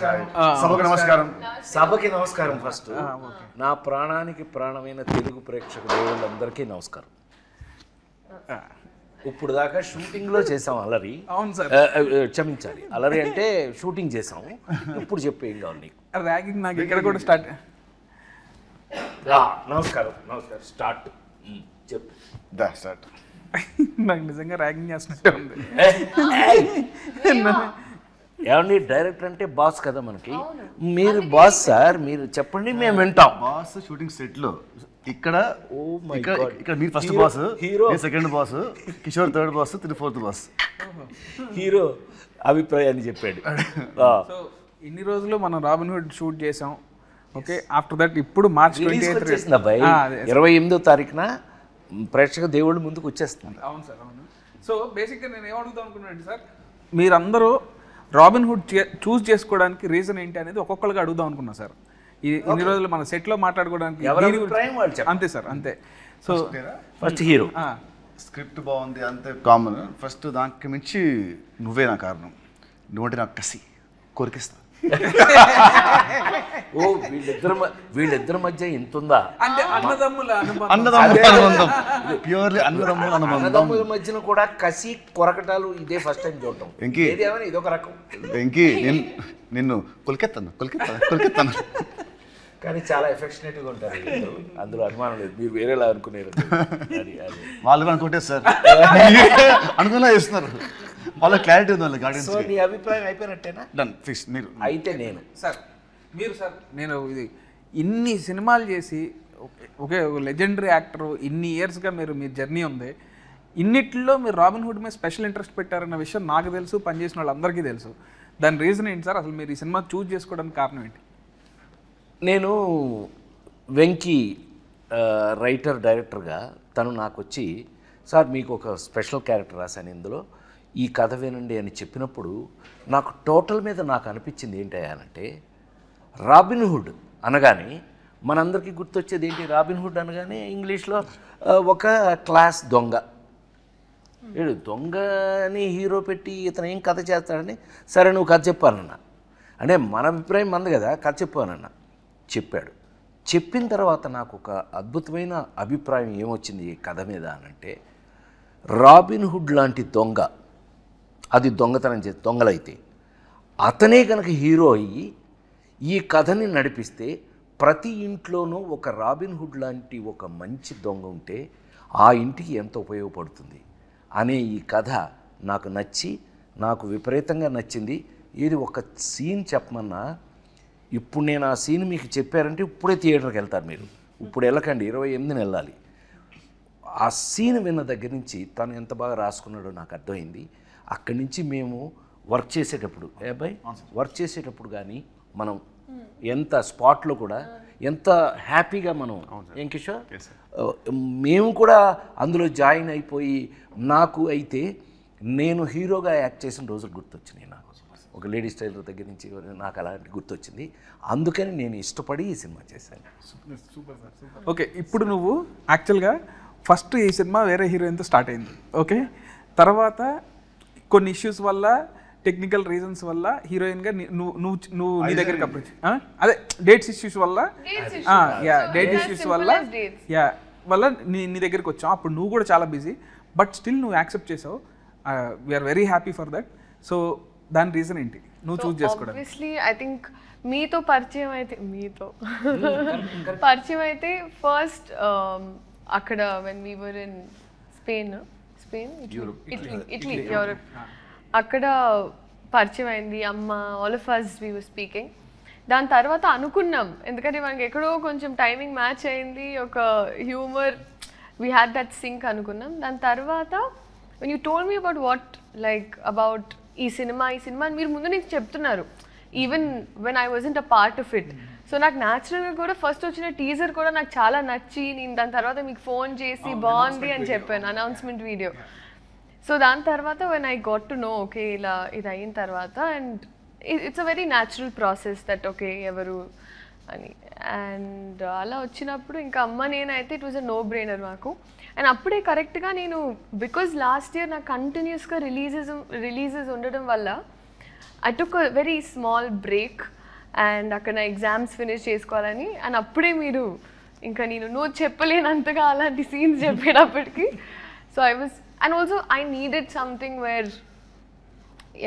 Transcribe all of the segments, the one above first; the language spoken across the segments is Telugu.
సభకు నమస్కారం. సభకి నమస్కారం. ఫస్ట్ నా ప్రాణానికి ప్రాణమైన తెలుగు ప్రేక్షక దేవుళ్ళందరికీ నమస్కారం. ఇప్పుడు దాకా షూటింగ్ లో చేసాం అలరి. అవును సార్, క్షమించాలి, అలరి అంటే షూటింగ్ చేసాం. ఇప్పుడు చెప్పు ఏం కావాలి నీకు? ర్యాగింగ్ నాకు ఇక్కడ కూడా స్టార్ట్. నమస్కారం. స్టార్ట్ చెప్పు. స్టార్ట్. నాకు నిజంగా ర్యాగింగ్ చేస్తున్నట్టే ఉంది. ఏమండి, డైరెక్టర్ అంటే బాస్ కదా మనకి. మీరు బాస్ సార్, మీరు చెప్పండి మేము వింటాం. బాస్ షూటింగ్ సెట్ లో ఇక్కడ God. ఇక్కడ మీరు first boss, hero second boss, Kishore third boss, fourth boss. Hero అభిప్రాయాన్ని చెప్పాడు. సో ఇన్ని రోజులు మనం రాబిన్ హుడ్ షూట్ చేసాం. ఓకే, ఆఫ్టర్ దట్ ఇప్పుడు మార్చ్ 28 అబ్బాయి 28వ తారీఖున ప్రేక్షక దేవుళ్ళ ముందుకు వచ్చేస్తుంది. అవును సార్, అవును. సో బేసిక్గా నేను ఏమడుగుతాం అనుకున్నాను సార్, మీరందరూ రాబిన్ హుడ్ చూస్ చేసుకోవడానికి రీజన్ ఏంటి అనేది ఒక్కొక్కరికి అడుగుదాం అనుకున్నా సార్. ఇన్ని రోజులు మన సెట్లో మాట్లాడుకోవడానికి అంతే సార్, అంతే. సో ఫస్ట్ హీరో స్క్రిప్ట్ బాగుంది అంతే కామన్. ఫస్ట్ దానికి మించి నువ్వే నా కారణం. నువ్వంటే నాకు కసి కోరికిస్తా. ఓ వీళ్ళిద్దరి మధ్య ఎంత ఉందా? అంటే అన్నదమ్ముల అనుబంధం, ప్యూర్లీ అన్నదమ్ముల మధ్యన కూడా కసి కొరకటాలు ఇదే ఫస్ట్ టైం చూడటం. ఇదొక రకం. వెంకీ నిన్ను కొలికెత్తాను కానీ చాలా ఎఫెక్షనేట్ గా ఉంటారు అందులో, అనుమానం లేదు. మీరు వేరేలా అనుకునేరు. వాళ్ళు అనుకుంటే సార్ అనుకున్నా చేస్తున్నారు. వాళ్ళ క్లారిటీ ఉంది వాళ్ళకి. సో నీ అభిప్రాయం అయిపోయినట్టేనా? Done fix. మీరు అయితే నేను సార్, మీరు సార్, నేను ఇది ఇన్ని సినిమాలు చేసి ఒకే లెజెండరీ యాక్టర్, ఇన్ని ఇయర్స్గా మీ జర్నీ ఉంది. ఇన్నిట్లో మీరు రాబిన్ హుడ్ మీద స్పెషల్ ఇంట్రెస్ట్ పెట్టారన్న విషయం నాకు తెలుసు, పనిచేసిన వాళ్ళందరికీ తెలుసు. దాని రీజన్ ఏంటి సార్? అసలు మీరు ఈ సినిమా చూస్ చేసుకోవడానికి కారణం ఏంటి? నేను వెంకీ రైటర్ డైరెక్టర్గా తను నాకు వచ్చి, సార్ మీకు ఒక స్పెషల్ క్యారెక్టర్ రాశాను ఇందులో, ఈ కథ వినండి అని చెప్పినప్పుడు నాకు టోటల్ మీద నాకు అనిపించింది ఏంటంటే, రాబిన్ హుడ్ అనగానే మనందరికీ గుర్తొచ్చేది ఏంటి? రాబిన్ హుడ్ అనగానే ఇంగ్లీష్లో ఒక క్లాస్ దొంగ. వీడు దొంగని హీరో పెట్టి ఇతను ఏం కథ చేస్తాడని, సరే నువ్వు కథ చెప్పానన్నా అంటే మన అభిప్రాయం మంది కదా, కథ చెప్పానన్నా. చెప్పాడు. చెప్పిన తర్వాత నాకు ఒక అద్భుతమైన అభిప్రాయం ఏమొచ్చింది ఈ కథ మీద అనంటే, రాబిన్ హుడ్ లాంటి దొంగ, అది దొంగతనం చేసి దొంగలైతే అతనే కనుక హీరో అయ్యి ఈ కథని నడిపిస్తే ప్రతి ఇంట్లోనూ ఒక రాబిన్ హుడ్ లాంటి ఒక మంచి దొంగ ఉంటే ఆ ఇంటికి ఎంత ఉపయోగపడుతుంది అనే ఈ కథ నాకు నచ్చి, నాకు విపరీతంగా నచ్చింది. ఇది ఒక సీన్ చెప్పమన్నా, ఇప్పుడు నేను ఆ సీన్ మీకు చెప్పారంటే ఇప్పుడే థియేటర్కి వెళ్తారు మీరు. ఇప్పుడు వెళ్ళకండి, 28న వెళ్ళాలి. ఆ సీన్ విన్న దగ్గర నుంచి తను ఎంత బాగా రాసుకున్నాడో నాకు అర్థమైంది. అక్కడి నుంచి మేము వర్క్ చేసేటప్పుడు వర్క్ చేసేటప్పుడు కానీ మనం ఎంత స్పాట్లో కూడా ఎంత హ్యాపీగా మనం, ఏం కిషోర్, మేము కూడా అందులో జాయిన్ అయిపోయి, నాకు అయితే నేను హీరోగా యాక్ట్ చేసిన రోజులు గుర్తొచ్చినాయి. నాకు ఒక లేడీ స్టైలర్ దగ్గర నుంచి నాకు అలాంటి గుర్తొచ్చింది. అందుకని నేను ఇష్టపడి ఈ సినిమా చేశాను. ఓకే, ఇప్పుడు నువ్వు యాక్చువల్గా ఫస్ట్ ఈ సినిమా వేరే హీరోయిన్తో స్టార్ట్ అయింది. ఓకే, తర్వాత కొన్ని ఇష్యూస్ వల్ల, టెక్నికల్ రీజన్స్ వల్ల హీరోయిన్గా నువ్వు నీ దగ్గరికి అప్రోచ్, అదే డేట్స్ ఇష్యూస్ వల్ల, డేట్ ఇష్యూస్ వల్ల నీ దగ్గరికి వచ్చావు. అప్పుడు నువ్వు కూడా చాలా బిజీ, బట్ స్టిల్ నువ్వు యాక్సెప్ట్ చేసావు. We are very happy for that. So దాని రీజన్ ఏంటి నువ్వు చూస్ చేసుకోవడం? ఆబ్వియస్లీ ఐ థింక్ మీతో పరిచయం అయితే ఫస్ట్ అక్కడ when we were in Spain, Italy, Europe, అక్కడ పరిచయం అయింది. అమ్మ, all of us we were speaking. దాని తర్వాత అనుకున్నాం, ఎందుకంటే మనకి ఎక్కడో కొంచెం టైమింగ్ మ్యాచ్ అయింది, ఒక humour, we had that sync అనుకున్నాం. దాని తర్వాత when you told me about what like about ఈ సినిమా మీరు ముందు నుంచి చెప్తున్నారు, even when I wasn't a part of it. So నాకు న్యాచురల్గా కూడా ఫస్ట్ వచ్చిన టీజర్ కూడా నాకు చాలా నచ్చి, నేను దాని తర్వాత మీకు ఫోన్ చేసి బాగుంది అని చెప్పాను, అనౌన్స్మెంట్ వీడియో. సో దాని తర్వాత when I got to know, okay ఇలా ఇది అయిన తర్వాత, and it's a very natural process that okay ఎవరు అని. అండ్ అలా వచ్చినప్పుడు ఇంకా అమ్మ నేనైతే it was a no brainer మాకు. అండ్ అప్పుడే కరెక్ట్గా నేను, బికాజ్ లాస్ట్ ఇయర్ నాకు కంటిన్యూస్గా రిలీజెస్ ఉండడం వల్ల I took a very small break and అక్కడ నా ఎగ్జామ్స్ ఫినిష్ చేసుకోవాలని. అండ్ అప్పుడే మీరు ఇంకా నువ్వు చెప్పలేనంతగా అలాంటి సీన్స్ చెప్పేటప్పటికి so I was and also I needed something where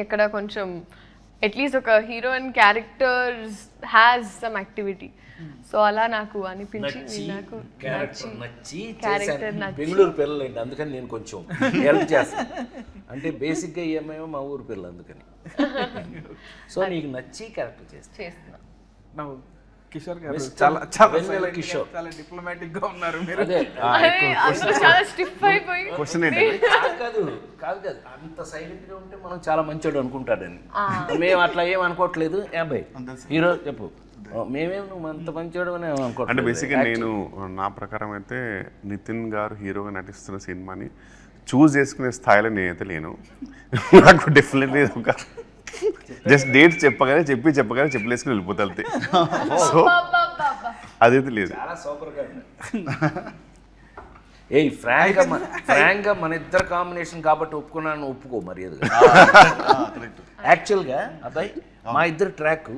ఎక్కడ కొంచెం అట్లీస్ట్ ఒక హీరోయిన్ character has some activity. So అలా నాకు అనిపించి నాకు క్యారెక్టర్ బెంగళూరు పిల్లలండి, అందుకని నేను కొంచెం హెల్ప్ చేస్తాను. అంటే బేసిక్గా ఏమేమో మా ఊరు పిల్లలు, అందుకని. సో నీకు నచ్చి క్యారెక్టర్ చేస్తున్నా. కిషోర్ గారు చాలా కిషోర్ చాలా డిప్లొమాటిక్ గా ఉన్నారు మీరు. అదే చాలా స్టిఫ్ అయిపోయి క్వశ్చన్ ఏంటంటే కాదు అంత సైలెంట్ గా ఉంటే మనం చాలా మంచోడు అనుకుంటాడని. మేము అట్లా ఏం అనుకోవట్లేదు. అబ్బాయి హీరో చెప్పు, మేమేం నువ్వు అంత మంచోడు అని అంటే అనుకోవట్లేదు. బేసిక్గా నేను నా ప్రకారం అయితే నితిన్ గారు హీరోగా నటిస్తున్న సినిమాని చూస్ చేసుకునే స్థాయిలో నేనైతే లేను. నాకు డెఫినెట్లీ ఒక జస్ట్ డేట్స్ చెప్పగానే చెప్పలేసుకుని వెళ్ళిపోతా అంతే. సో అదైతే లేదు. చాలా సూపర్గా ఫ్రాంక్గా మన ఇద్దరు కాంబినేషన్ కాబట్టి ఒప్పుకున్నాను, ఒప్పుకో మర్యాదగా. యాక్చువల్గా అబ్బాయి మా ఇద్దరు ట్రాక్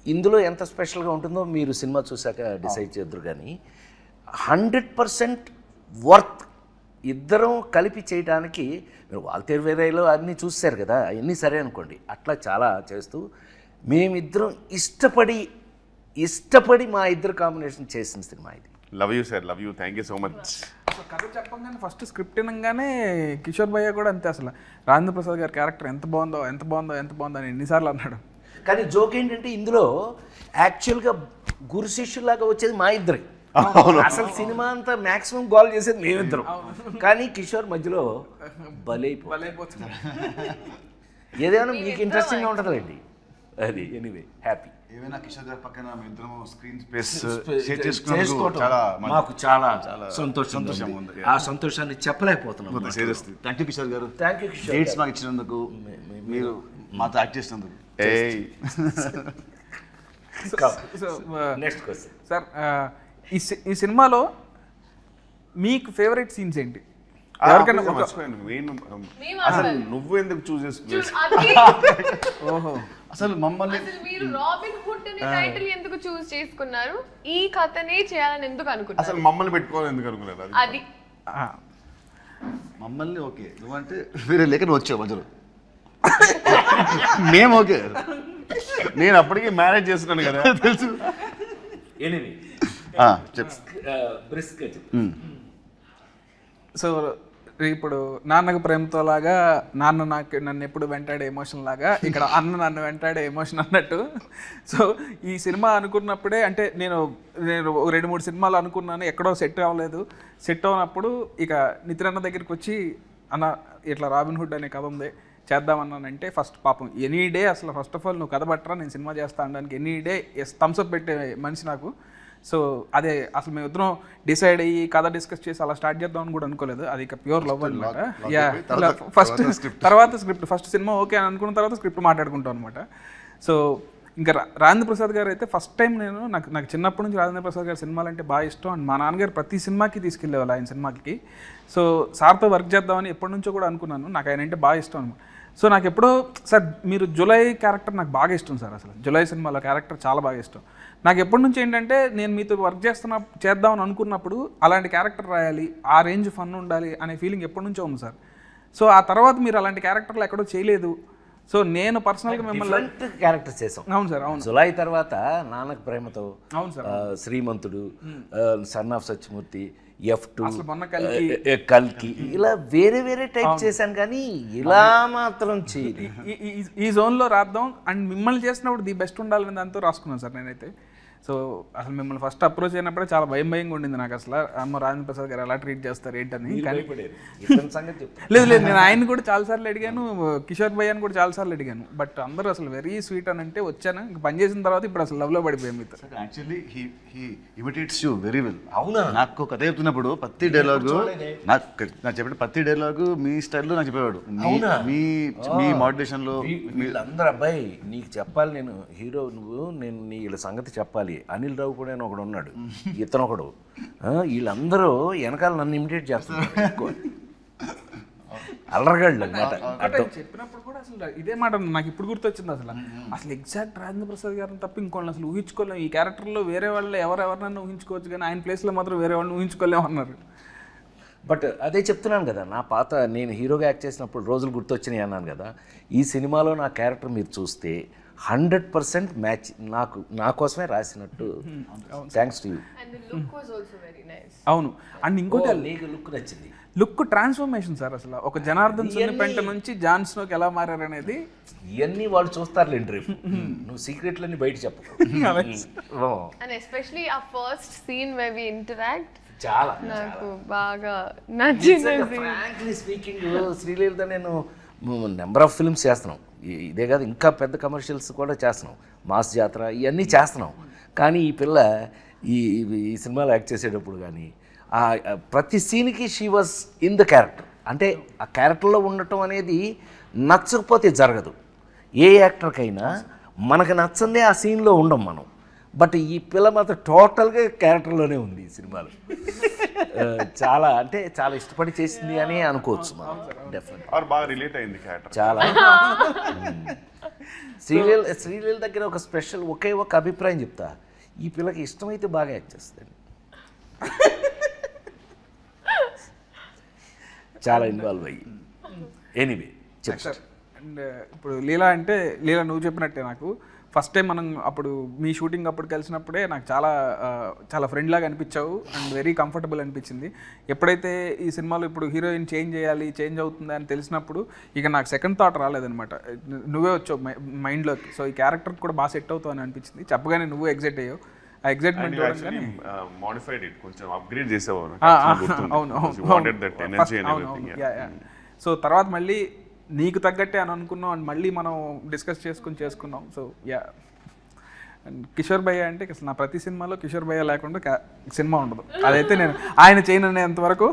ఇందులో ఎంత స్పెషల్గా ఉంటుందో మీరు సినిమా చూసాక డిసైడ్ చేద్దరు. కానీ 100% వర్త్ ఇద్దరం కలిపి చేయడానికి. మీరు వాల్తేరు వేరేలో అన్నీ చూసారు కదా, అవన్నీ సరే అనుకోండి. అట్లా చాలా చేస్తూ మేమిద్దరం ఇష్టపడి మా ఇద్దరు కాంబినేషన్ చేసిన సినిమా ఇది. Love you sir, love you, thank you so much. కథ చెప్పంగానే ఫస్ట్ స్క్రిప్ట్ వినగానే కిషోర్ భయ్య కూడా అంతే, అసలు రాజేంద్ర ప్రసాద్ గారి క్యారెక్టర్ ఎంత బాగుందో అని ఎన్నిసార్లు అన్నాడు. కానీ జోక్ ఏంటంటే ఇందులో యాక్చువల్గా గురు శిష్యులాగా వచ్చేది మా ఇద్దరే. అసలు సినిమా అంతా మాక్సిమం గోల్ చేసేది మేమిద్దరం. కానీ కిషోర్ మధ్యలో బలైపోతున్నాడు. ఏదైనా మీకు ఇంట్రెస్టింగ్గా ఉంటుందండి అది. Anyway happy. ఏమైనా కిషోర్ గారి పక్కన మీ ఇద్దరం స్క్రీన్ స్పేస్ మాకు చాలా సంతోషంగా ఉంది. ఆ సంతోషాన్ని చెప్పలేకపోతున్నాం. థ్యాంక్ యూ కిషోర్ గారు, థ్యాంక్ యూ కిషోర్. డేట్స్ మాకు ఇచ్చినందుకు, మీరు మాతో యాక్ట్ చేసినందుకు. నెక్స్ట్ క్వశ్చన్ సార్, ఈ సినిమాలో మీకు ఫేవరెట్ సీన్స్ ఏంటి? అసలు నువ్వు ఎందుకు చూస్ చేసుకున్నావు? ఓహో, అసలు మమ్మల్ని మీరు రాబిన్ హుడ్ అనే టైటిల్ ఎందుకు చూస్ చేసుకున్నారు? ఈ కథనే చేయాలని ఎందుకు అనుకున్నారు? అసలు మమ్మల్ని పెట్టుకోవాలని ఎందుకు అనుకున్నారు? అది మమ్మల్ని ఓకే, నువ్వంటే వేరే లేక నువ్వు వచ్చావు మధ్యలో. మేము ఓకే, నేను అప్పటికి మ్యారేజ్ చేస్తున్నాను కదా తెలుసు. ఎనీవే సో ఇప్పుడు నాన్నకు ప్రేమతో లాగా నాన్న నన్ను ఎప్పుడు వెంటాడే ఎమోషన్ లాగా ఇక్కడ అన్న నన్ను వెంటాడే ఎమోషన్ అన్నట్టు. సో ఈ సినిమా అనుకున్నప్పుడే, అంటే నేను 2-3 సినిమాలు అనుకున్నాను, ఎక్కడో సెట్ అవ్వలేదు. సెట్ అవునప్పుడు ఇక నితిన్ అన్న దగ్గరికి వచ్చి, అన్న ఇట్లా రాబిన్ హుడ్ అనే కథ ఉంది చేద్దామన్నానంటే, ఫస్ట్ పాపం ఎనీ డే అసలు ఫస్ట్ ఆఫ్ ఆల్ నువ్వు కథ పట్టరా నేను సినిమా చేస్తా అనడానికి ఎనీ డే థమ్స్అప్ పెట్టే మనిషి నాకు. సో అదే అసలు మేము ఇద్దరం డిసైడ్ అయ్యి కథ డిస్కస్ చేసి అలా స్టార్ట్ చేద్దామని కూడా అనుకోలేదు. అది ఇక ప్యూర్ లవ్ అనమాట. తర్వాత స్క్రిప్ట్ ఫస్ట్ సినిమా ఓకే అని అనుకున్న తర్వాత స్క్రిప్ట్ మాట్లాడుకుంటాం అనమాట. సో ఇంకా రాజేంద్ర ప్రసాద్ గారు అయితే ఫస్ట్ టైం నాకు చిన్నప్పటి నుంచి రాజేంద్ర ప్రసాద్ గారి సినిమాలు అంటే బాగా ఇష్టం. అండ్ మా నాన్నగారు ప్రతి సినిమాకి తీసుకెళ్ళేవాళ్ళు ఆయన సినిమాకి. సో సార్తో వర్క్ చేద్దామని ఎప్పటి నుంచో కూడా అనుకున్నాను. నాకు ఆయన అంటే బాగా ఇష్టం అనమాట. సో నాకు ఎప్పుడో సార్ మీరు జులై క్యారెక్టర్ నాకు బాగా ఇష్టం సార్. అసలు జులై సినిమాలో క్యారెక్టర్ చాలా బాగా ఇష్టం నాకు. ఎప్పటి నుంచి ఏంటంటే నేను మీతో వర్క్ చేద్దామని అనుకున్నప్పుడు అలాంటి క్యారెక్టర్ రాయాలి, ఆ రేంజ్ ఫన్ ఉండాలి అనే ఫీలింగ్ ఎప్పటి నుంచో ఉంది సార్. సో ఆ తర్వాత మీరు అలాంటి క్యారెక్టర్లు ఎక్కడో చేయలేదు. సో నేను పర్సనల్గా మిమ్మల్ని క్యారెక్టర్ చేసాం. అవును సార్, అవును. జులై తర్వాత నాన్నకు ప్రేమతో, అవును sir, Srimanthudu, son of Satyamurthy, F2, కల్కి, ఇలా వేరే టైప్ చేశాను. కానీ ఇలా మాత్రం ఈ జోన్లో రాద్దాం అండ్ మిమ్మల్ని చేసినప్పుడు ది బెస్ట్ ఉండాలని దాంతో రాసుకున్నాను సార్ నేనైతే. సో అసలు మిమ్మల్ని ఫస్ట్ అప్రోచ్ అయినప్పుడే చాలా భయంగా ఉండింది నాకు. అసలు అమ్మ రాజేంద్ర ప్రసాద్ గారు ఎలా ట్రీట్ చేస్తారు ఏంటని. లేదు నేను ఆయన కూడా చాలాసార్లు అడిగాను, కిషోర్ భయ్య అని కూడా చాలాసార్లు అడిగాను. బట్ అందరూ అసలు వెరీ స్వీట్ అని అంటే వచ్చాను. ఇంకా పని చేసిన తర్వాత ఇప్పుడు అసలు లవ్లో పడిపోయాం మీతో. Actually he imitates you very well. అవునా? నాకు కథ చెప్తున్నప్పుడు ప్రతి డైలాగు నాకు చెప్పిన ప్రతి డైలాగు మీ స్టైల్లో నాకు చెప్పేవాడు. మీ మాడ్యులేషన్లో వీళ్ళందరూ అబ్బాయి నీకు చెప్పాలి, నేను హీరో నువ్వు, నేను వీళ్ళ సంగతి చెప్పాలి. అనిల్ రావు కూడా ఒకడు ఉన్నాడు, ఇతను ఒకడు, వీళ్ళందరూ వెనకాల నన్ను ఇమిటేట్ చేస్తున్నారు. ఎక్కువ అల్లరగాళ్ళు అనమాట. చెప్పినప్పుడు కూడా అసలు ఇదే మాట నాకు ఇప్పుడు గుర్తొచ్చింది అసలు ఎగ్జాక్ట్ రాజేంద్ర ప్రసాద్ గారిని తప్ప ఇంకోళ్ళని అసలు ఊహించుకోలేము. ఈ క్యారెక్టర్లో వేరే వాళ్ళు ఎవరెవరినైనా ఊహించుకోవచ్చు కానీ ఆయన ప్లేస్లో మాత్రం వేరే వాళ్ళని ఊహించుకోలేము అన్నారు. బట్ అదే చెప్తున్నాను కదా, నా పాత నేను హీరోగా యాక్ట్ చేసినప్పుడు రోజులు గుర్తొచ్చినాయి అన్నాను కదా, ఈ సినిమాలో నా క్యారెక్టర్ మీరు చూస్తే 100% మ్యాచ్ నా కోసమే రాసినట్టు. Thanks to you. And the look was also very nice. అవును. అండ్ ఇంకోటి నీకు లుక్ నచ్చింది. లుక్ ట్రాన్స్ఫర్మేషన్ సార్, అసలు ఒక జనార్దన్ సున్నిపెంట నుంచి జాన్ స్నోకి ఎలా మారారనేది ఇవన్నీ వాళ్ళు చూస్తారులేండి రేపు. నువ్వు సీక్రెట్లన్నీ బయట చెప్పు. And especially our first scene where we interact. చాలా నాకు బాగా నచ్చింది. ఫ్రాంక్లీ స్పీకింగ్ శ్రీలీలతో నేను నెంబర్ ఆఫ్ ఫిల్మ్స్ చేస్తున్నాం. ఇదే కాదు, ఇంకా పెద్ద కమర్షియల్స్ కూడా చేస్తున్నాం, మాస్ జాతర ఇవన్నీ చేస్తున్నాం. కానీ ఈ పిల్ల ఈ సినిమాలో యాక్ట్ చేసేటప్పుడు కానీ ప్రతి సీన్కి she was in the character. అంటే ఆ క్యారెక్టర్లో ఉండటం అనేది నచ్చకపోతే జరగదు. ఏ యాక్టర్కైనా మనకు నచ్చందే ఆ సీన్లో ఉండం మనం. బట్ ఈ పిల్ల మాత్రం టోటల్గా క్యారెక్టర్లోనే ఉంది ఈ సినిమాలో. చాలా అంటే చాలా ఇష్టపడి చేసింది అని అనుకోవచ్చు మనం. డెఫినెట్ బాగా రిలేట్ అయింది క్యారెక్టర్ చాలా. శ్రీలీల దగ్గర ఒక స్పెషల్ ఒకే ఒక అభిప్రాయం చెప్తా, ఈ పిల్లకి ఇష్టమైతే బాగా యాక్ట్ చేస్తుంది. చాలా ఇన్వాల్వ్ అయ్యి. Anyway sir. అండ్ ఇప్పుడు లీలా అంటే లీలా నువ్వు చెప్పినట్టే నాకు ఫస్ట్ టైం మనం అప్పుడు మీ షూటింగ్ అప్పుడు కలిసినప్పుడే నాకు చాలా ఫ్రెండ్ లాగా అనిపించావు అండ్ వెరీ కంఫర్టబుల్ అనిపించింది. ఎప్పుడైతే ఈ సినిమాలో ఇప్పుడు హీరోయిన్ చేంజ్ అవుతుందా అని తెలిసినప్పుడు ఇక నాకు సెకండ్ థాట్ రాలేదనమాట. నువ్వే వచ్చావు మైండ్లోకి. సో ఈ క్యారెక్టర్ కూడా బాగా సెట్ అవుతావు అని అనిపించింది. చెప్పగానే నువ్వు ఎగ్జైట్ అయ్యావు. ఆ ఎగ్జైట్మెంట్ చూడగానే మోడిఫైడ్ ఇట్ కొంచెం అప్గ్రేడ్ చేసావు. సో తర్వాత మళ్ళీ నీకు తగ్గట్టే అని అనుకున్నాం అండ్ మళ్ళీ మనం డిస్కస్ చేసుకున్నాం. So yeah. అండ్ కిషోర్ భయ్య అంటే అసలు నా ప్రతి సినిమాలో కిషోర్ భయ్య లేకుండా సినిమా ఉండదు. అదైతే నేను ఆయన చేయననేంత వరకు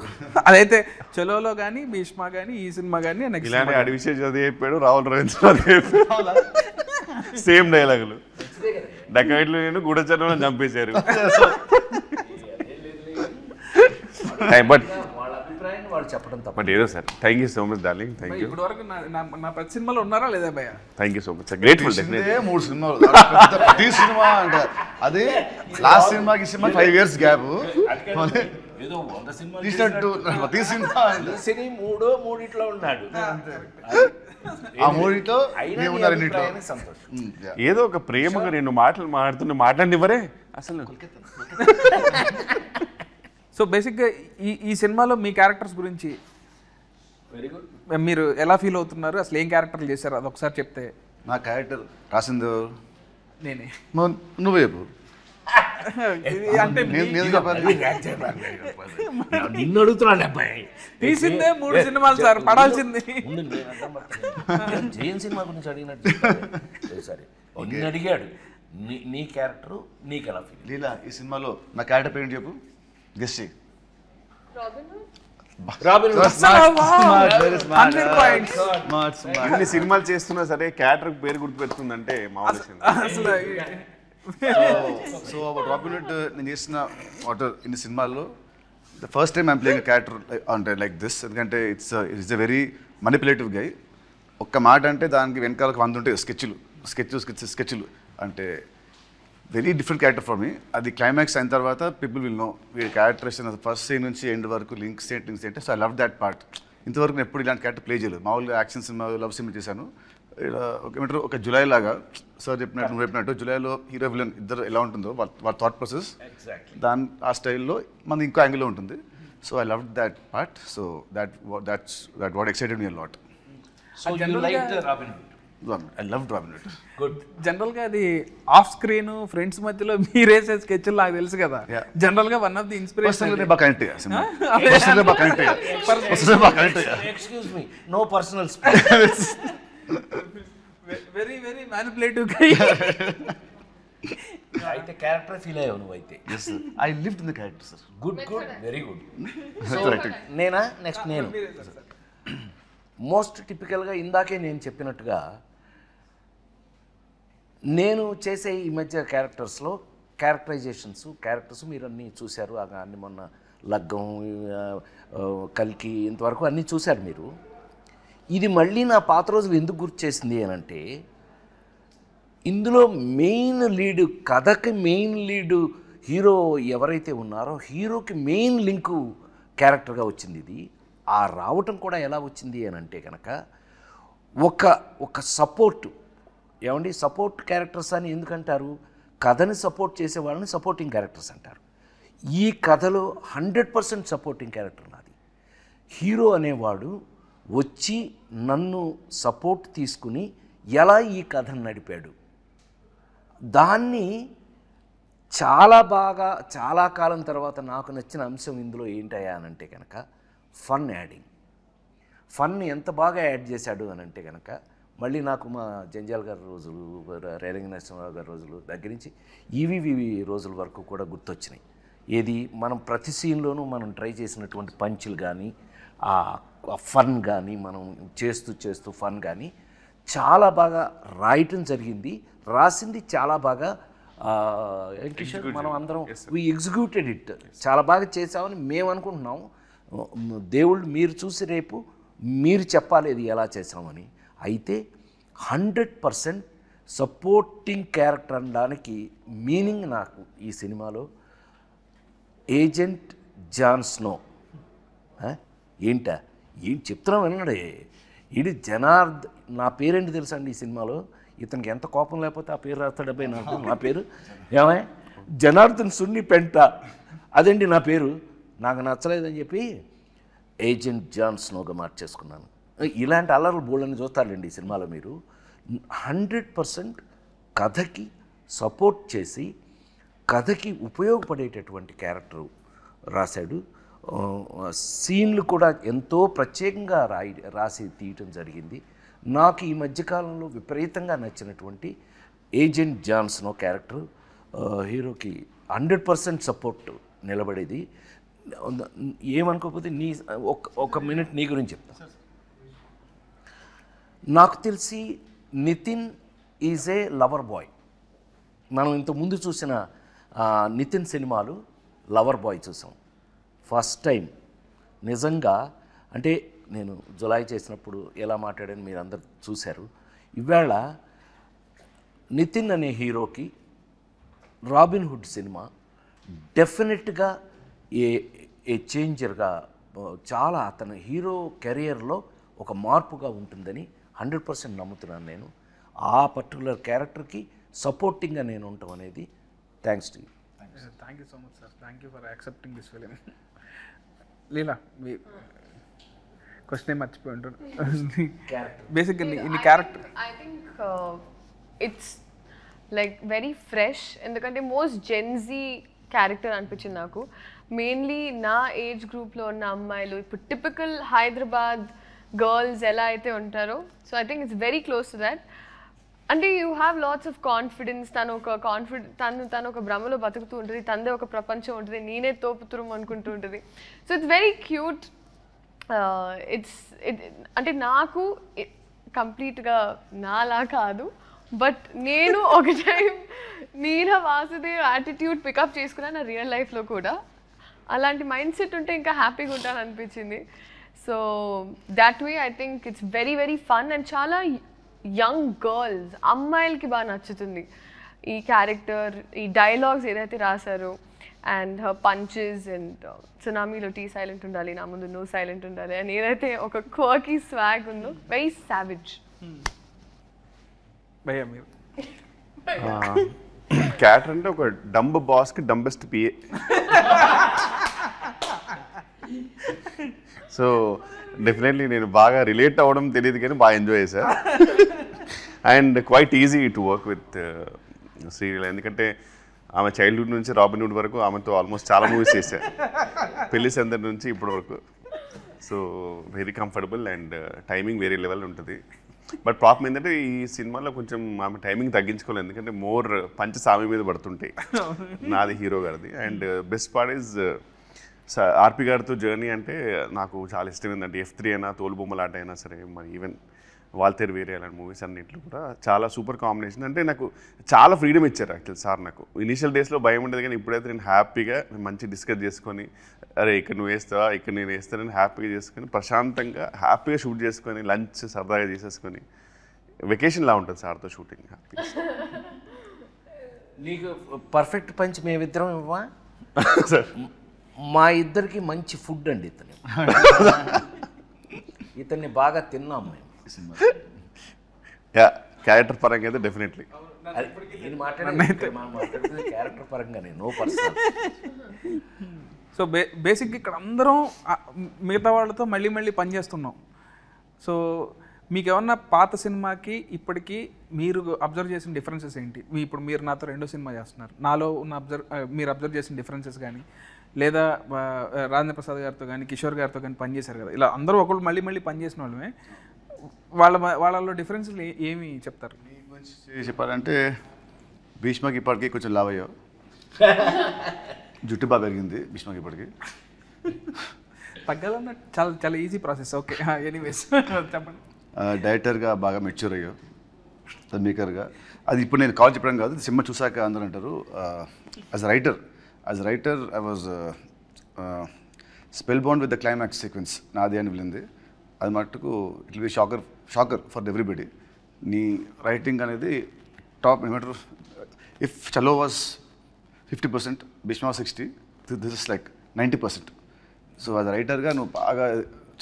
అదైతే చలోలో కానీ భీష్మ కానీ ఈ సినిమా కానీ నెక్స్ట్ అడివిశేష్ అది చెప్పాడు, రాహుల్ రవీంద్ర సేమ్ డైలాగులు. డకాయిట్లు నేను గూఢచర్మలో చంపేశారు. బట్ వాళ్ళ అభిప్రాయాన్ని వాళ్ళు చెప్పడం తప్ప. బట్ ఏదో sir, thank you so much darling. Thank you. ఇప్పటి వరకు నా ప్రతి సినిమాలో ఉన్నారా లేదా భయ్య? Thank you so much sir. Grateful. 3 సినిమాలు ప్రతి సినిమా అంటే అదే లాస్ట్ సినిమాకి సినిమా 5 years గ్యాప్ ఏదో 100 సినిమాలు తీసినట్టు ప్రతి సినిమా సినీ మూడిట్లో ఉన్నాడు. ఆ మూడిట్లో రెండిట్లో సంతోషం. ఏదో ఒక ప్రేమగా రెండు మాటలు మాట్లాడినివ్వరే అసలు. సో బేసిక్గా ఈ సినిమాలో మీ క్యారెక్టర్స్ గురించి వెరీ గుడ్. మీరు ఎలా ఫీల్ అవుతున్నారు? అసలు ఏం క్యారెక్టర్లు చేశారు అది ఒకసారి చెప్తే. నా క్యారెక్టర్ రాసింది నేనే. నువ్వే చెప్పు. అంటే నిన్ను అడుగుతున్నాను అబ్బాయి. తీసిందే 3 సినిమాలు సార్, పడాల్సింది. జైన్ సినిమా గురించి అడిగినట్టు సరే నిన్ను అడిగాడు. నీ క్యారెక్టర్ నీకు ఎలా ఫీల్? లీలా ఈ సినిమాలో నా క్యారెక్టర్ పేరు చెప్పు, గెస్ట్ చేయి. అన్ని సినిమాలు చేస్తున్నా సరే క్యారెక్టర్ పేరు గుర్తు పెడుతుందంటే మామూలు. సో రాబిన్ హుడ్ నేను చేసిన వాటర్ ఇన్ని సినిమాల్లో the first time I'm playing character అంటే లైక్ దిస్. ఎందుకంటే ఇట్స్ ఎ వెరీ మనిపులేటివ్ గై. ఒక్క మాట అంటే దానికి వెనకాలకు 100 ఉంటాయి స్కెచ్లు అంటే very different character for me. అది క్లైమాక్స్ అయిన తర్వాత పీపుల్ విల్ నో వీరి క్యారెక్టరేషన్ ఫస్ట్ సీన్ నుంచి ఎండ్ వరకు లింక్స్ ఏంటి. So I love that part. ఇంతవరకు నేను ఎప్పుడు ఇలాంటి క్యారెక్టర్ ప్లే చేయలేదు. మామూలుగా యాక్షన్ సినిమా, లవ్ సినిమా చేశాను. ఏమంటారు ఒక జులై లాగా సార్ చెప్పినట్టు నువ్వు చెప్పినట్టు జులైలో హీరో విలన్ ఇద్దరు ఎలా ఉంటుందో వాళ్ళ థాట్ ప్రాసెస్ ఆ స్టైల్లో మనది ఇంకో యాంగిల్లో ఉంటుంది. So I love that part. So that what excited me a lot. So you liked Robin Hood? I loved Robin Hood. Good. జనరల్గా అది ఆఫ్ స్క్రీన్ ఫ్రెండ్స్ మధ్యలో మీరేసే స్కెచ్లు నాకు తెలుసు కదా. జనరల్గా one of the inspiration. Excuse me, no personal space. Very very manipulative guy. అయితే క్యారెక్టర్ ఫీల్ అయ్యావు నువ్వు అయితే. Yes sir. I lived in the character sir. Good very good. Correct. నేనా నెక్స్ట్ నేను మోస్ట్ టిపికల్గా ఇందాకే నేను చెప్పినట్టుగా నేను చేసే ఈ మధ్య క్యారెక్టర్స్ మీరు అన్నీ చూశారు. అన్ని మొన్న లగ్గం, కల్కి ఇంతవరకు అన్నీ చూశారు మీరు. ఇది మళ్ళీ నా పాత రోజులు ఎందుకు గుర్తు చేసింది అని అంటే, ఇందులో మెయిన్ లీడు, కథకి మెయిన్ లీడు హీరో ఎవరైతే ఉన్నారో హీరోకి మెయిన్ లింకు క్యారెక్టర్గా వచ్చింది ఇది. ఆ రావటం కూడా ఎలా వచ్చింది అని అంటే కనుక ఒక సపోర్టు, ఏమండి సపోర్ట్ క్యారెక్టర్స్ అని ఎందుకంటారు? కథని సపోర్ట్ చేసే వాళ్ళని సపోర్టింగ్ క్యారెక్టర్స్ అంటారు. ఈ కథలో 100% సపోర్టింగ్ క్యారెక్టర్ నాది. హీరో అనేవాడు వచ్చి నన్ను సపోర్ట్ తీసుకుని ఎలా ఈ కథను నడిపాడు, దాన్ని చాలా బాగా చాలా కాలం తర్వాత నాకు నచ్చిన అంశం ఇందులో ఏంటయ్యా అని అంటే కనుక ఫన్ యాడింగ్. ఫన్ ఎంత బాగా యాడ్ చేశాడు అని అంటే కనుక మళ్ళీ నాకు మా జంజాల్ గారి రోజులు, రేలంగి నరసింహరావు గారి రోజులు దగ్గర నుంచి ఈవీవి రోజుల వరకు కూడా గుర్తొచ్చినాయి. ఏది మనం ప్రతి సీన్లోనూ మనం ట్రై చేసినటువంటి పంచులు కానీ, ఆ ఫన్ కానీ, మనం చేస్తూ ఫన్ కానీ చాలా బాగా రాయటం జరిగింది. రాసింది చాలా బాగా కిషోర్, మనం అందరం వీ ఎగ్జిక్యూటెడ్ ఇట్, చాలా బాగా చేసామని మేము అనుకుంటున్నాం. దేవుళ్ళు మీరు చూసి రేపు మీరు చెప్పాలి ఇది ఎలా చేసామని. అయితే 100% సపోర్టింగ్ క్యారెక్టర్ అనడానికి మీనింగ్ నాకు ఈ సినిమాలో ఏజెంట్ జాన్ స్నో. ఏం చెప్తున్నాం విన్నాడే, ఇది నా పేరేంటి తెలుసా అండి ఈ సినిమాలో? ఇతనికి ఎంత కోపం లేకపోతే ఆ పేరు రాస్తాడబ్బాయి నాకు. నా పేరు ఏమై జనార్దన్ సున్ని పెంట, అదండి నా పేరు. నాకు నచ్చలేదని చెప్పి ఏజెంట్ జాన్ స్నోగా మార్చేసుకున్నాను. ఇలాంటి అల్లర్లు బోళ్ళని చూస్తారండి ఈ సినిమాలో మీరు. 100% కథకి సపోర్ట్ చేసి కథకి ఉపయోగపడేటటువంటి క్యారెక్టర్ రాశాడు. సీన్లు కూడా ఎంతో ప్రత్యేకంగా రాసి తీయటం జరిగింది. నాకు ఈ మధ్యకాలంలో విపరీతంగా నచ్చినటువంటి ఏజెంట్ జాన్ స్నో క్యారెక్టర్ హీరోకి 100% సపోర్ట్ నిలబడేది. ఏమనుకోకపోతే ఒక మినిట్ నీ గురించి చెప్తా. నాకు తెలిసి Nitin is a lover boy. మనం ఇంతకుముందు చూసిన నితిన్ సినిమాలు లవర్ బాయ్ చూసాం. ఫస్ట్ టైం నిజంగా అంటే నేను జులై చేసినప్పుడు ఎలా మాట్లాడాను మీరు అందరు చూశారు. ఇవాళ నితిన్ అనే హీరోకి రాబిన్ హుడ్ సినిమా డెఫినెట్గా ఏ చేంజర్గా, చాలా అతని హీరో కెరియర్లో ఒక మార్పుగా ఉంటుందని 100% నమ్ముతున్నాను నేను. ఆ పర్టికులర్ క్యారెక్టర్కి సపోర్టింగ్గా నేను ఉండటం అనేది thanks to you. Thank you so much sir. Thank you for accepting this film. Leela, me question ఏం మర్చిపోయి ఉంటాను. బేసిక్గా ఇన్ని character I think it's like very fresh, ఎందుకంటే మోస్ట్ జెన్జీ క్యారెక్టర్ అనిపించింది నాకు. మెయిన్లీ నా ఏజ్ గ్రూప్లో ఉన్న అమ్మాయిలు, ఇప్పుడు టిపికల్ హైదరాబాద్ గర్ల్స్ ఎలా అయితే ఉంటారో, so I think it's very close to that. అంటే you have lots of confidence. తను ఒక భ్రమలో బతుకుతూ ఉంటుంది, తనదే ఒక ప్రపంచం ఉంటుంది, నేనే తోపుతురం అనుకుంటూ ఉంటుంది. So it's very cute. అంటే నాకు కంప్లీట్గా నాలా కాదు, బట్ నేను ఒక టైం నీల వాసుదేవ్ యాటిట్యూడ్ పికప్ చేసుకున్నా నా రియల్ లైఫ్లో కూడా. అలాంటి మైండ్ సెట్ ఉంటే ఇంకా హ్యాపీగా ఉంటాను అనిపించింది. So that way I think it's very very fun and చాలా యంగ్ గర్ల్స్, అమ్మాయిలకి బాగా నచ్చుతుంది ఈ క్యారెక్టర్. ఈ డైలాగ్స్ ఏదైతే రాశారో అండ్ హర్ పంచెస్ అండ్ సునామీలో టీ సైలెంట్ ఉండాలి, నా ముందు నో సైలెంట్ ఉండాలి అని ఏదైతే ఒక క్వర్కీ స్వాగ్ ఉందో, వెరీ సావిజ్. భయ్యా మీరు క్యారెక్టర్ అంటే ఒక డంబ్ బాస్కి డంబెస్ట్ పిఏ. సో డెఫినెట్లీ నేను బాగా రిలేట్ అవ్వడం తెలియదు కానీ బాగా ఎంజాయ్ చేశా. And quiet easy to work with serial, ఎందుకంటే ఆమె చైల్డ్హుడ్ నుంచి రాబిన్ హుడ్ వరకు ఆమెతో ఆల్మోస్ట్ చాలా మూవీస్ చేశా, పెళ్లి సందడి నుంచి ఇప్పటి వరకు. So very comfortable and timing వేరే లెవెల్ ఉంటుంది. బట్ ప్రాబ్లం ఏంటంటే ఈ సినిమాలో కొంచెం ఆమె టైమింగ్ తగ్గించుకోలేదు, ఎందుకంటే మోర్ పంచ సామి మీద పడుతుంటాయి నాది హీరో గారిది. అండ్ బెస్ట్ పార్ట్ ఈజ్ ఆర్పి గారితో జర్నీ అంటే నాకు చాలా ఇష్టం. ఏంటంటే F3 అయినా, తోలుబొమ్మలాట అయినా సరే, మరి ఈవెన్ వాల్తేరు వేరే అలాంటి మూవీస్ అన్నింటిలో కూడా చాలా సూపర్ కాంబినేషన్. అంటే నాకు చాలా ఫ్రీడమ్ ఇచ్చారు యాక్చువల్ సార్. నాకు ఇనీషియల్ డేస్లో భయం ఉండేది, కానీ ఇప్పుడైతే నేను హ్యాపీగా మంచి డిస్కస్ చేసుకొని అరే ఇక్కడ నువ్వు వేస్తావా, ఇక్కడ నేను వేస్తానని హ్యాపీగా చేసుకొని ప్రశాంతంగా హ్యాపీగా షూట్ చేసుకొని లంచ్ సరదాగా చేసేసుకొని వెకేషన్లా ఉంటుంది సార్తో షూటింగ్ హ్యాపీగా. నీకు పర్ఫెక్ట్ పంచ్ మేమిద్దరం ఇవ్వా? సార్ మా ఇద్దరికి మంచి ఫుడ్ అండి ఇతన్ని బాగా తిన్నాం మేము. యా క్యారెక్టర్ పరంగా అయితే డెఫినెట్లీ. నేను మాట్లాడుతుంది క్యారెక్టర్ పరంగానే, నో పర్సనల్. సో బేసిక్గా ఇక్కడ అందరం మిగతా వాళ్ళతో మళ్ళీ మళ్ళీ పనిచేస్తున్నాం. సో మీకు ఏమన్నా పాత సినిమాకి ఇప్పటికీ మీరు అబ్జర్వ్ చేసిన డిఫరెన్సెస్ ఏంటి? ఇప్పుడు మీరు నాతో 2వ సినిమా చేస్తున్నారు, నాలో ఉన్న మీరు అబ్జర్వ్ చేసిన డిఫరెన్సెస్ కానీ, లేదా రాజేంద్ర ప్రసాద్ గారితో కానీ కిషోర్ గారితో కానీ పనిచేశారు కదా, ఇలా అందరూ ఒకళ్ళు మళ్ళీ మళ్ళీ పనిచేసిన వాళ్ళమే, వాళ్ళలో డిఫరెన్సెస్ ఏమి చెప్తారు? నీ గురించి చెప్పాలంటే భీష్మకి ఇప్పటికీ కొంచెం లావ్ అయ్యావు, జుట్టు బాగా పెరిగింది భీష్మకి ఇప్పటికి. తగ్గాలన్న చాలా చాలా ఈజీ ప్రాసెస్. ఓకే ఎనీవేస్ చెప్పండి. డైరెక్టర్గా బాగా మెచ్యూర్ అయ్యావు, మేకర్గా. అది ఇప్పుడు నేను కాల్ చెప్పడం కాదు, సినిమా చూసాక అందరూ అంటారు. As writer I was spellbound with the climax sequence నాది అని వెళ్ళింది. అది మట్టుకు it will be shocker for everybody. నీ రైటింగ్ అనేది టాప్. ఏమంటారు, if Chalo was 50%, Bheeshma was 60, this is like 90%. So as రైటర్గా నువ్వు బాగా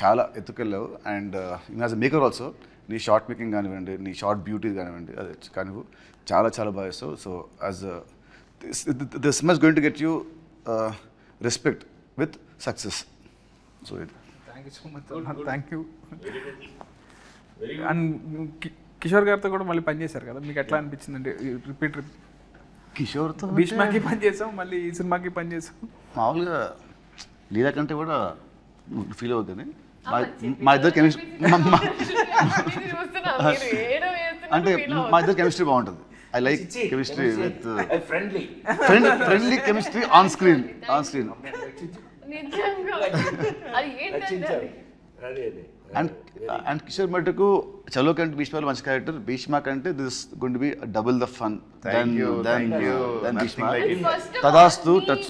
చాలా ఎత్తుకెళ్ళావు. And as a maker also నీ షార్ట్ మేకింగ్ కానివ్వండి, నీ షార్ట్ బ్యూటీ కానివ్వండి, అది కానివ్వు చాలా చాలా బాగా చేస్తావు. So as this must going to get you respect with success. So ఇది. Thank you so much. Thank you. And Kishore గారితో కూడా మళ్ళీ పనిచేశారు కదా, మీకు ఎట్లా అనిపించిందండి? రిపీట్ కిషోర్తో భీష్మకి పనిచేసాం, మళ్ళీ ఈ సినిమాకి పనిచేసాం. మామూలుగా లీలా కంటే కూడా ఫీల్ అవుతుంది. మా ఇద్దరు కెమిస్ట్రీ అంటే మా ఇద్దరు కెమిస్ట్రీ బాగుంటుంది. I like chemistry with friendly chemistry on screen. And Kishore మటుకు చలో కంటే భీష్మలో మంచి క్యారెక్టర్, భీష్మ కంటే this going to be double the fun then Bheeshma. తదాస్తు టచ్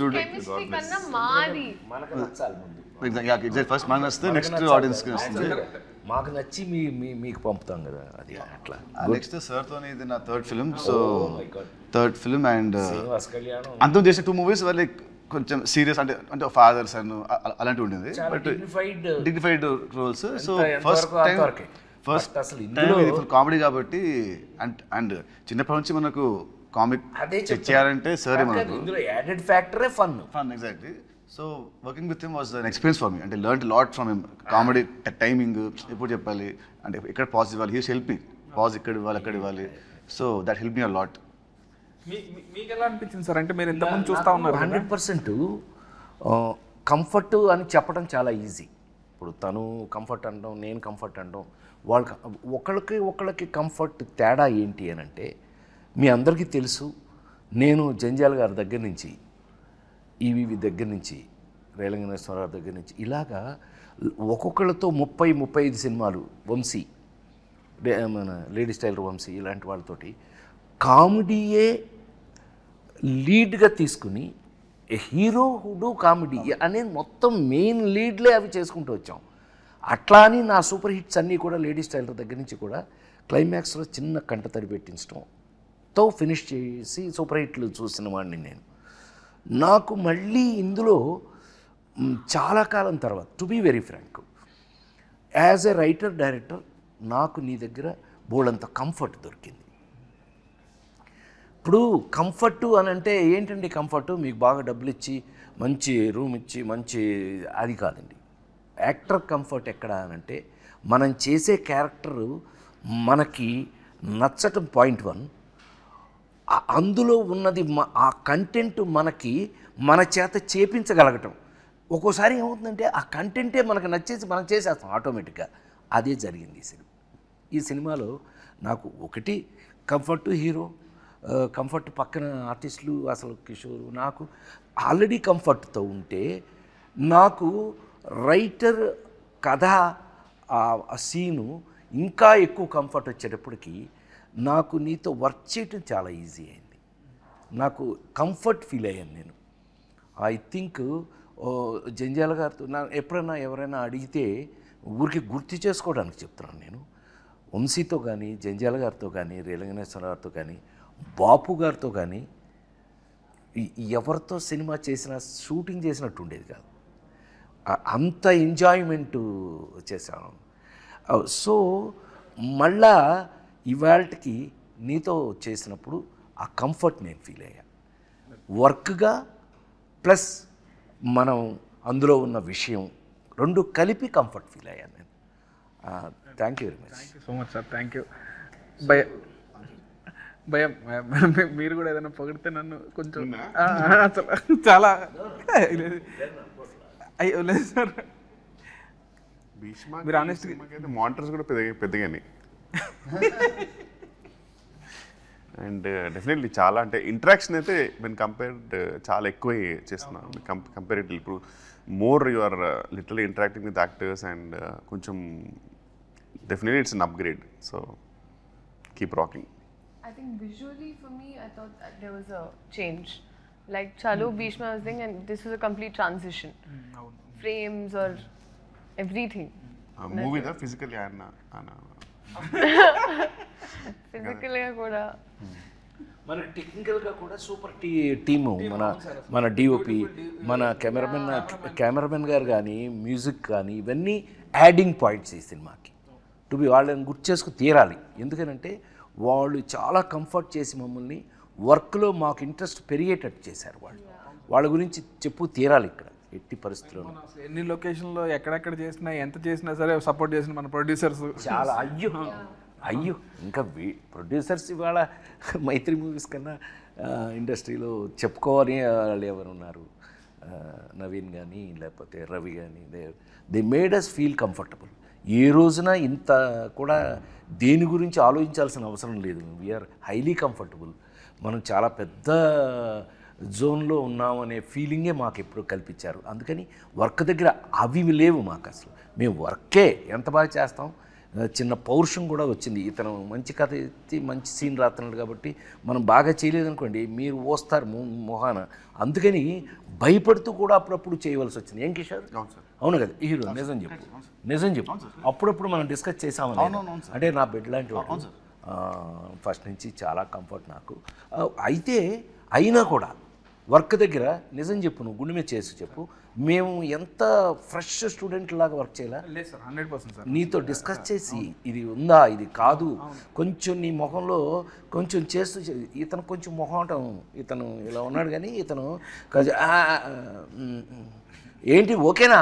ఫస్ట్ మనకు వస్తే నెక్స్ట్ ఆడియన్స్కి వస్తుంది. మాకు నచ్చి మీకు పంపుతాం కదా, అది అట్లా. నెక్స్ట్ సార్తో ఇది నా థర్డ్ ఫిల్మ్ అండ్ కళ్యాణం అంతం చేసిన 2 movies వల్ల కొంచెం సీరియస్ అంటే ఫాదర్స్ అండ్ అలాంటివి ఉండేది, but dignified roles. So first time full comedy కాబట్టి. అండ్ చిన్నప్పటి నుంచి మనకు కామిక్ చేయాలంటే సరే మనకు యాడెడ్ ఫ్యాక్టరే fun. Exactly. So working with him was an experience for me. అంటే learn lot from him. Comedy timing ఎప్పుడు చెప్పాలి, అంటే ఎక్కడ పాజ్ ఇవ్వాలి, హీ హెల్ప్ మీ. పాజ్ ఇక్కడ ఇవ్వాలి, అక్కడ ఇవ్వాలి. So that help me a lot. మీకు ఎలా అనిపించింది సార్? అంటే మీరు ఎంతమంది చూస్తూ ఉన్నారు? 100% కంఫర్ట్ అని చెప్పడం చాలా ఈజీ. ఇప్పుడు తను కంఫర్ట్ అనడం, నేను కంఫర్ట్ అనడం, ఒకళ్ళకి కంఫర్ట్ తేడా ఏంటి అని అంటే, మీ అందరికీ తెలుసు, నేను జంజాల్ గారి దగ్గర నుంచి, ఈవీవి దగ్గర నుంచి, రేలంగనేశ్వరరావు దగ్గర నుంచి ఇలాగా ఒక్కొక్కళ్ళతో 30-35 సినిమాలు, వంశీ మన లేడీ స్టైలర్ వంశీ ఇలాంటి వాళ్ళతోటి కామెడీయే లీడ్గా తీసుకుని హీరో హుడు కామెడీ అనేది మొత్తం మెయిన్ లీడ్లే అవి చేసుకుంటూ వచ్చాం. అట్లా అని నా సూపర్ హిట్స్ అన్నీ కూడా లేడీ స్టైలర్ దగ్గర నుంచి కూడా క్లైమాక్స్లో చిన్న కంటతడి పెట్టించడంతో ఫినిష్ చేసి సూపర్ హిట్లు చూసిన వాడిని నేను. నాకు మళ్ళీ ఇందులో చాలా కాలం తర్వాత, to be very frank, as a writer director నాకు నీ దగ్గర బోల్డంత కంఫర్ట్ దొరికింది. ఇప్పుడు కంఫర్టు అని అంటే ఏంటండి? కంఫర్టు మీకు బాగా డబ్బులు ఇచ్చి మంచి రూమ్ ఇచ్చి మంచి అది కాదండి. యాక్టర్ కంఫర్ట్ ఎక్కడ అని అంటే, మనం చేసే క్యారెక్టరు మనకి నచ్చటం పాయింట్ 1, అందులో ఉన్నది ఆ కంటెంట్ మనకి మన చేత చేపించగలగటం. ఒక్కోసారి ఏమవుతుందంటే ఆ కంటెంటే మనకు నచ్చేసి మనం చేసేస్తాం ఆటోమేటిక్గా. అదే జరిగింది ఈ సినిమాలో. నాకు ఒకటి కంఫర్ట్ హీరో, కంఫర్ట్ పక్కన ఆర్టిస్టులు, అసలు కిషోర్ నాకు ఆల్రెడీ కంఫర్ట్తో ఉంటే, నాకు రైటర్ కథ ఆ సీను ఇంకా ఎక్కువ కంఫర్ట్ వచ్చేటప్పటికి నాకు నీతో వర్క్ చేయటం చాలా ఈజీ అయింది. నాకు కంఫర్ట్ ఫీల్ అయ్యాను నేను. ఐ థింక్ జంజాల గారితో ఎప్పుడైనా ఎవరైనా అడిగితే ఊరికి గుర్తు చేసుకోవడానికి చెప్తున్నాను నేను. వంశీతో కానీ, జంజాల గారితో కానీ, రేలంగనేశ్వర గారితో కానీ, బాపు గారితో కానీ ఎవరితో సినిమా చేసినా షూటింగ్ చేసినట్టు ఉండేది కాదు. అంత ఎంజాయ్మెంటు చేశాను. సో మళ్ళా ఇవాళకి నీతో చేసినప్పుడు ఆ కంఫర్ట్ నేను ఫీల్ అయ్యా. వర్క్గా ప్లస్ మనం అందులో ఉన్న విషయం రెండు కలిపి కంఫర్ట్ ఫీల్ అయ్యాను నేను. Thank you very much. Thank you so much sir. Thank you. భయం మీరు కూడా ఏదైనా పొగిడితే నన్ను కొంచెం అసలు చాలా అయ్యో లేదు సార్. భీష్మ మీరు honest అయితే మానిటర్స్ కూడా పెద్దగానే అండ్ డెఫినెట్లీ చాలా అంటే ఇంటరాక్షన్ అయితే మేము కంపేర్డ్ చాలా ఎక్కువ చేస్తున్నాం కంపేరేటివ్. ఇప్పుడు more you are literally interacting with actors and కొంచెం definitely it's an upgrade. So keep rocking. I think visually for me, I thought that there was a change. Like Chalo Bhishma was thing, and this was a complete transition. Frames or everything. మూవీదా ఫిజికల్లీ ఆయన Physically కూడా. మన టెక్నికల్గా కూడా సూపర్ టీము. మన డిఓపి, మన కెమెరామెన్ గారు కానీ, మ్యూజిక్ కానీ, ఇవన్నీ యాడింగ్ పాయింట్స్ ఈ సినిమాకి. టు బి వాళ్ళని గుర్తు చేసుకు తీరాలి. ఎందుకనంటే వాళ్ళు చాలా కంఫర్ట్ చేసి మమ్మల్ని వర్క్లో మాకు ఇంట్రెస్ట్ పెరిగేటట్టు చేశారు. వాళ్ళ గురించి చెప్పు తీరాలి ఇక్కడ ఎట్టి పరిస్థితుల్లో. ఎన్ని లొకేషన్లో ఎక్కడెక్కడ చేసినా ఎంత చేసినా సరే సపోర్ట్ చేసిన మన ప్రొడ్యూసర్స్ చాలా అయ్యో ఇంకా ప్రొడ్యూసర్స్ ఇవాళ మైత్రి మూవీస్ కన్నా ఇండస్ట్రీలో చెప్పుకోవాలి వాళ్ళు ఎవరు ఉన్నారు. నవీన్ కానీ లేకపోతే రవి కానీ they made us feel comfortable. ఏ రోజున ఇంత కూడా దేని గురించి ఆలోచించాల్సిన అవసరం లేదు. We are highly comfortable. మనం చాలా పెద్ద జోన్లో ఉన్నామనే ఫీలింగే మాకు ఎప్పుడు కల్పించారు. అందుకని వర్క్ దగ్గర అవి లేవు మాకు అసలు. మేము వర్కే ఎంత బాగా చేస్తాం. చిన్న పౌరుషం కూడా వచ్చింది. ఇతను మంచి కథ ఎత్తి మంచి సీన్ రాస్తున్నాడు కాబట్టి మనం బాగా చేయలేదనుకోండి మీరు ఓస్తారు మొహాన. అందుకని భయపడుతూ కూడా అప్పుడప్పుడు చేయవలసి వచ్చింది. ఏం కిషోర్? అవును కదా హీరో? నిజం చెప్పు. అప్పుడప్పుడు మనం డిస్కస్ చేసామని. అంటే నా బెడ్ లాంటి వాడు ఫస్ట్ నుంచి చాలా కంఫర్ట్ నాకు. అయితే అయినా కూడా వర్క్ దగ్గర నిజం చెప్పు, నువ్వు గుండె మీద చేసి చెప్పు, మేము ఎంత ఫ్రెష్ స్టూడెంట్ లాగా వర్క్ చేయాలా? లేదు సార్, 100% సార్. నీతో డిస్కస్ చేసి ఇది ఉందా ఇది కాదు కొంచెం నీ మొహంలో కొంచెం చేస్తూ ఇతను కొంచెం మొహం ఇతను ఇలా ఉన్నాడు కానీ ఇతను ఏంటి ఓకేనా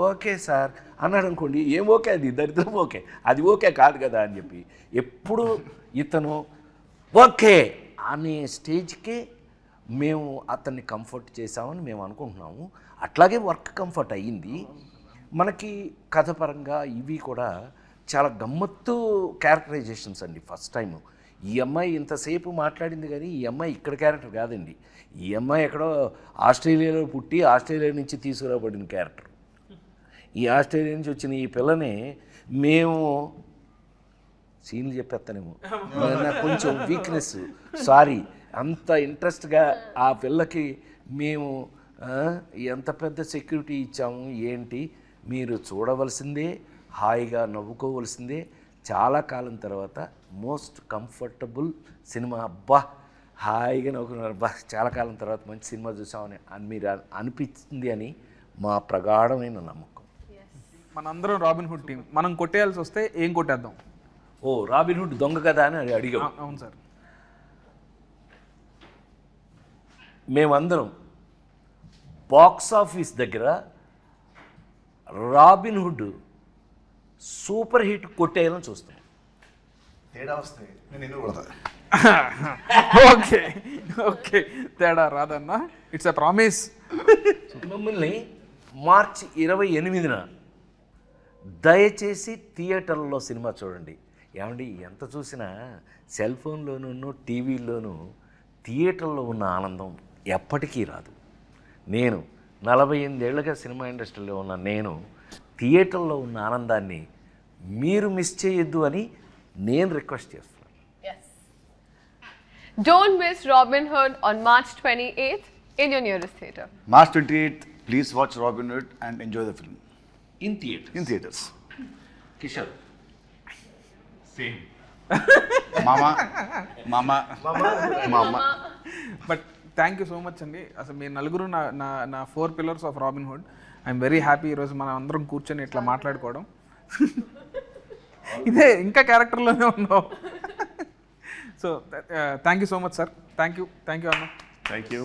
ఓకే సార్ అన్నాడు అనుకోండి. ఏం ఓకే అది దరిద్రం ఓకే, అది ఓకే కాదు కదా అని చెప్పి ఎప్పుడు ఇతను ఓకే అనే స్టేజ్కే మేము అతన్ని కంఫర్ట్ చేసామని మేము అనుకుంటున్నాము. అట్లాగే వర్క్ కంఫర్ట్ అయ్యింది మనకి. కథ పరంగా ఇవి కూడా చాలా గమ్మత్తు క్యారెక్టరైజేషన్స్ అండి. ఫస్ట్ టైం ఈ అమ్మాయి ఇంతసేపు మాట్లాడింది కానీ ఈ అమ్మాయి ఇక్కడ క్యారెక్టర్ కాదండి. ఈ అమ్మాయి ఎక్కడో ఆస్ట్రేలియాలో పుట్టి ఆస్ట్రేలియా నుంచి తీసుకురాబడిన క్యారెక్టర్. ఈ ఆస్ట్రేలియా నుంచి వచ్చిన ఈ పిల్లని మేము సీన్లు చెప్పేస్తానేమో, నాకు కొంచెం వీక్నెస్, సారీ. అంత ఇంట్రెస్ట్గా ఆ పిల్లకి మేము ఎంత పెద్ద సెక్యూరిటీ ఇచ్చాము ఏంటి మీరు చూడవలసిందే, హాయిగా నవ్వుకోవలసిందే. చాలా కాలం తర్వాత మోస్ట్ కంఫర్టబుల్ సినిమా. అబ్బా హాయిగా నవ్వుకున్నారు, అబ్బా చాలా కాలం తర్వాత మంచి సినిమా చూసామని మీరు అనిపించింది అని మా ప్రగాఢమైన నమ్మకం. మనందరం రాబిన్ హుడ్ టీం. మనం కొట్టేయాల్సి వస్తే ఏం కొట్టేద్దాం? ఓ రాబిన్ హుడ్ దొంగ కదా అని అడిగాం. అవును సార్. మేమందరం బాక్స్ ఆఫీస్ దగ్గర రాబిన్ హుడ్ సూపర్ హిట్ కొట్టేయాలని చూస్తాం. తేడా వస్తే నేను ఎందుకు కొడతా? ఓకే ఓకే, తేడా రాదన్నా, ఇట్స్ ఎ ప్రామిస్. మిమ్మల్ని మార్చి 28న దయచేసి థియేటర్లో సినిమా చూడండి. ఏమండి ఎంత చూసినా సెల్ ఫోన్లోనూ టీవీల్లోనూ థియేటర్లో ఉన్న ఆనందం ఎప్పటికీ రాదు. నేను 48 ఏళ్ళుగా సినిమా ఇండస్ట్రీలో ఉన్న నేను థియేటర్లో ఉన్న ఆనందాన్ని మీరు మిస్ చేయొద్దు అని నేను రిక్వెస్ట్ చేస్తున్నాను. Yes. Don't miss Robin Hood on March 28th. in your nearest theatre. March 28th, please watch Robin Hood and enjoy the film in theatre in theaters. Kishore Mama. But thank you so much అండి. అసలు మీ నలుగురు నా 4 pillars of robin hood. I'm very happy ఈరోజు మనం అందరం కూర్చొని ఇట్లా మాట్లాడుకోవడం. ఇదే ఇంకా క్యారెక్టర్లోనే ఉన్నావు. So thank you so much sir. Thank you అన్న. Thank you.